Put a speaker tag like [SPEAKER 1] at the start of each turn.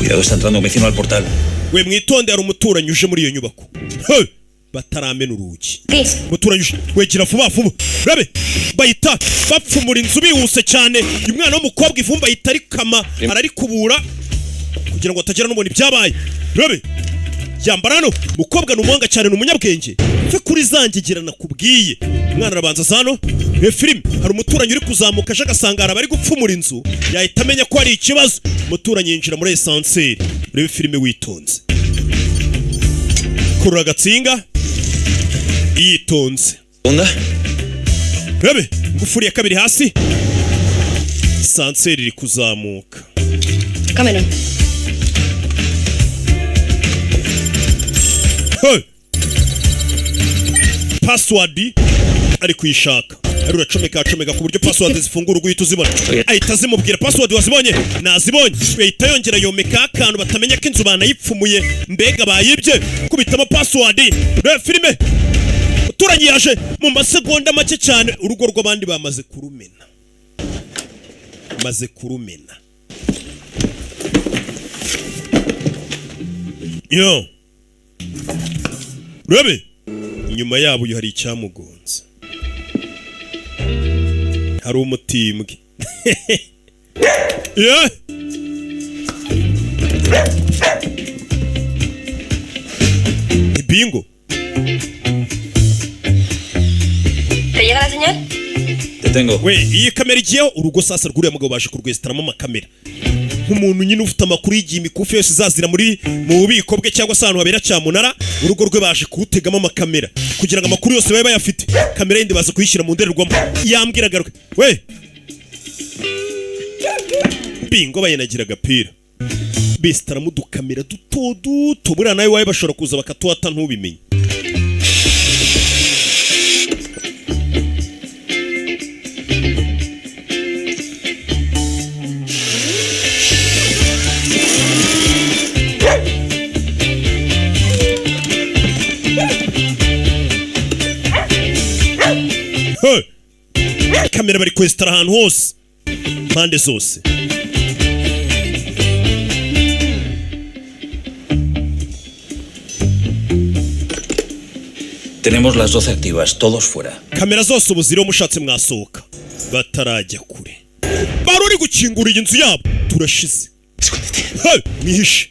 [SPEAKER 1] Cuidado, está entrando un vecino al portal.
[SPEAKER 2] We mwitonde hari umuturanyi uje muri iyo nyubako. Bataramena urugi. Umuturanyi uje wegera vuba vuba. Rabe bayita bapfumura inzu bihuse cyane. Uyu mwana w'umukobwa ivumba yitari kama ararikubura kugira ngo atagera n'umuntu ibyabaye. Rabe yambara no mukobwa n'umuhanga cyane n'umunyabwenge. Fe kuri zangigira nakubwiye. Umwana arabanza zano. Filime hari umuturanyi uri kuzamuka aje agasangara bari gupfumura inzu yahita amenya ko hari ikibazo. Umuturanyi yinjira muri esanseri. Rebe filime witonze. Kurura agatsinga yitonze.
[SPEAKER 1] Onda?
[SPEAKER 2] Rebe ngufuri ya kabiri hasi. Esanseri iri kuzamuka.
[SPEAKER 3] Cameron.
[SPEAKER 2] Password ari kuyishaka. Ari uracomeka ku buryo password zifungura uguhita uzibona. Ahita zimubwira password wazibonye. Nazibonye. Ahita yongera yomeka akantu batamenya ko inzu banayipfumuye. Mbega bayibye. Kubitamo password. Re filime. Uturanyi yaje mu masegonda make cyane urugo rw'abandi bamaze kurumena. Maze kurumena. Yo. Rebe. Inyuma yabo hari icyamugonze. Hari umutimbwe. Yeah. Bingo.
[SPEAKER 3] ¿Te llega la señal?
[SPEAKER 1] Te tengo.
[SPEAKER 2] We, iyi kamera igiyeho urugo sasa rwuriya mugabo baje kurwesitaramo amakamera. Nk'umuntu nyine ufite amakuru y'igihe imikufi yose izazira mu bubiko bwe cyangwa se ahantu habera cyamunara, urugo rwe baje kuwutegamo amakamera kugira ngo amakuru yose babe bayafite. Kamera yindi baza kuyishyira mu ndorerwamo. Yambwiraga rwe. We. Bingo bayenagira agapira. Besitaramu dukamera duto buriya nawe wawe bashobora kuza bakatuhata ntubimenye. Kamera bari kwestara ahantu hose mpande zose.
[SPEAKER 1] Tenemos las 12 activas, todos fuera.
[SPEAKER 2] Kamera zose ubu ziriho mushatse mwasohoka batarajya kure. Bari uri gukingura iyi nzu yabo turashize. Mwihishe